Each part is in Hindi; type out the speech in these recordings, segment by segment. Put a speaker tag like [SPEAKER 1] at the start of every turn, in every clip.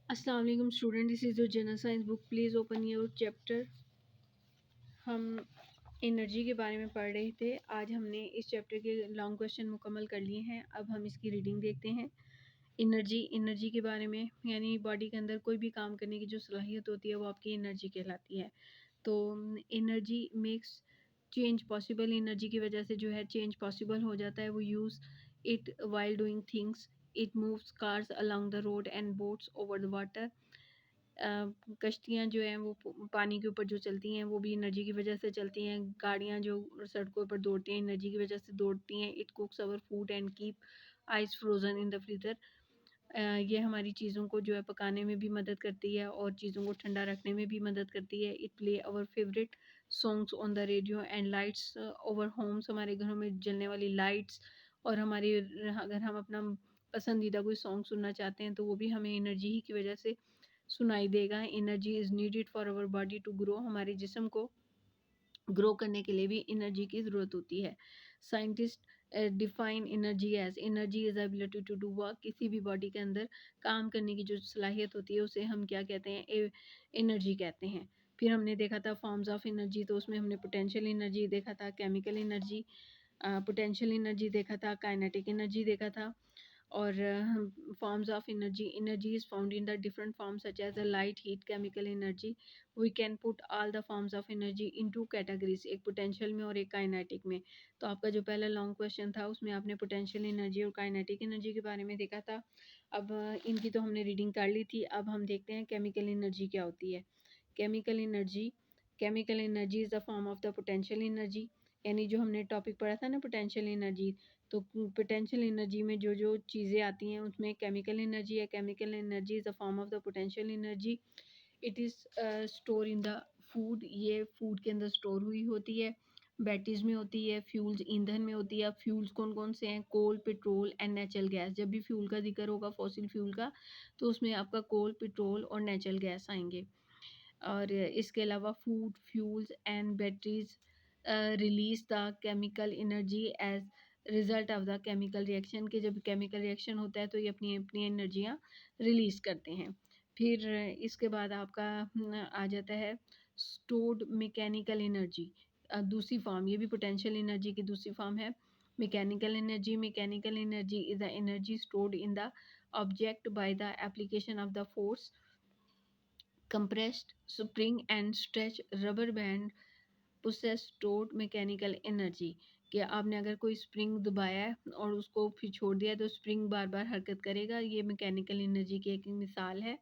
[SPEAKER 1] अस्सलाम वालेकुम student, this is your general science book. Please open your chapter. हम एनर्जी के बारे में पढ़ रहे थे। आज हमने इस चैप्टर के लॉन्ग क्वेश्चन मुकम्मल कर लिए हैं। अब हम इसकी रीडिंग देखते हैं। एनर्जी के बारे में, यानी बॉडी के अंदर कोई भी काम करने की जो सलाहियत होती है वो आपकी एनर्जी कहलाती है। तो energy makes change possible. Energy की वजह से जो है चेंज पॉसिबल हो जाता है। वो use it while doing things. It moves cars along the road and boats over the water. कश्तियाँ जो हैं वो पानी के ऊपर जो चलती हैं वो भी एनर्जी की वजह से चलती हैं। गाड़ियाँ जो सड़कों पर दौड़ती हैं एनर्जी की वजह से दौड़ती हैं। It कुक्स our food and keep ice frozen in the freezer. ये हमारी चीज़ों को जो है पकाने में भी मदद करती है और चीज़ों को ठंडा रखने में भी मदद करती है। It play our favourite songs on the radio and lights over homes. हमारे घरों में जलने वाली लाइट्स और हमारी अगर हम अपना पसंदीदा कोई सॉन्ग सुनना चाहते हैं तो वो भी हमें एनर्जी ही की वजह से सुनाई देगा। Energy is needed for our body to grow. हमारे जिस्म को ग्रो करने के लिए भी एनर्जी की ज़रूरत होती है। Scientist define energy is ability to do work. किसी भी बॉडी के अंदर काम करने की जो सलाहियत होती है उसे हम क्या कहते हैं? एनर्जी कहते हैं। फिर हमने देखा था फॉर्म्स ऑफ एनर्जी, तो उसमें हमने पोटेंशियल एनर्जी देखा था, केमिकल एनर्जी, पोटेंशियल एनर्जी देखा था, काइनेटिक एनर्जी देखा था। और forms of energy is found in the different forms such as a light, heat, chemical energy. We can put all the forms of energy in two categories, एक पोटेंशियल में और एक काइनेटिक में। तो आपका जो पहला लॉन्ग क्वेश्चन था उसमें आपने पोटेंशियल एनर्जी और काइनेटिक एनर्जी के बारे में देखा था। अब इनकी तो हमने रीडिंग कर ली थी। अब हम देखते हैं केमिकल एनर्जी क्या होती है। Chemical energy is the form of the potential energy. यानी जो हमने टॉपिक पढ़ा था ना पोटेंशियल एनर्जी, तो पोटेंशियल एनर्जी में जो जो चीज़ें आती हैं उसमें केमिकल एनर्जी है। Chemical energy is a form of the potential energy. It is store in the food. ये फूड के अंदर स्टोर हुई होती है। बैटरीज में होती है। फ्यूल्स ईंधन में होती है। फ्यूल्स कौन कौन से हैं? कोल, पेट्रोल एंड नेचुरल गैस। जब भी फ्यूल का जिक्र होगा फॉसिल फ्यूल का, तो उसमें आपका कोल, पेट्रोल और नेचुरल गैस आएंगे। और इसके अलावा food, fuels and batteries release the chemical energy as result of the chemical reaction. के जब केमिकल रिएक्शन होता है तो ये अपनी अपनी एनर्जियाँ रिलीज़ करते हैं। फिर इसके बाद आपका आ जाता है स्टोर्ड मैकेनिकल एनर्जी। दूसरी फॉर्म, ये भी पोटेंशियल एनर्जी की दूसरी फॉर्म है mechanical energy. Mechanical energy is the energy stored in the object by the application of the force. compressed spring and stretch rubber band possess stored mechanical energy। कि आपने अगर कोई स्प्रिंग दबाया है और उसको फिर छोड़ दिया तो स्प्रिंग बार बार हरकत करेगा। ये मैकेनिकल एनर्जी की एक मिसाल है।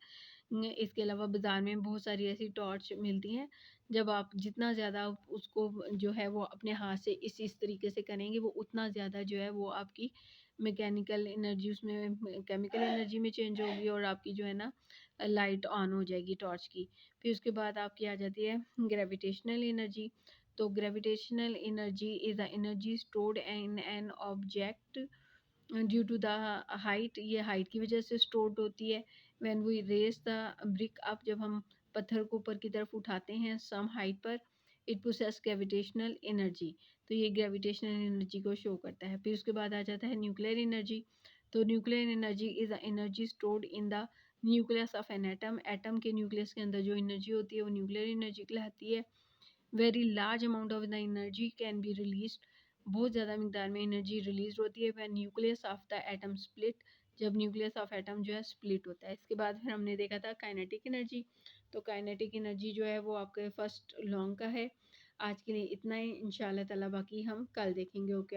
[SPEAKER 1] इसके अलावा बाज़ार में बहुत सारी ऐसी टॉर्च मिलती हैं, जब आप जितना ज़्यादा उसको जो है वो अपने हाथ से इस तरीके से करेंगे वो उतना ज़्यादा जो है वो आपकी मैकेनिकल एनर्जी उसमें केमिकल एनर्जी में चेंज होगी और आपकी जो है ना लाइट ऑन हो जाएगी टॉर्च की। फिर उसके बाद आपकी आ जाती है ग्रेविटेशनल एनर्जी। तो gravitational energy is the energy stored in an object due to the height. ये हाइट की वजह से स्टोर्ड होती है। When we raise the brick up, जब हम पत्थर को ऊपर की तरफ उठाते हैं सम हाइट पर, इट पोसेस ग्रेविटेशनल एनर्जी। तो ये ग्रेविटेशनल एनर्जी को शो करता है। फिर उसके बाद आ जाता है न्यूक्लियर एनर्जी। तो nuclear energy is the energy stored in the nucleus of an atom. Atom के न्यूक्लियस के अंदर जो एनर्जी होती है वो न्यूक्लियर एनर्जी कहलाती है। Very large amount of the energy can be released. बहुत ज़्यादा मिकदार में एनर्जी रिलीज होती है when nucleus of the atom split. जब न्यूक्लियस ऑफ एटम जो है स्प्लिट होता है। इसके बाद फिर हमने देखा था काइनेटिक एनर्जी। तो काइनेटिक एनर्जी जो है वो आपके फर्स्ट लॉन्ग का है। आज के लिए इतना ही। इंशाल्लाह ताला बाकी हम कल देखेंगे। ओके।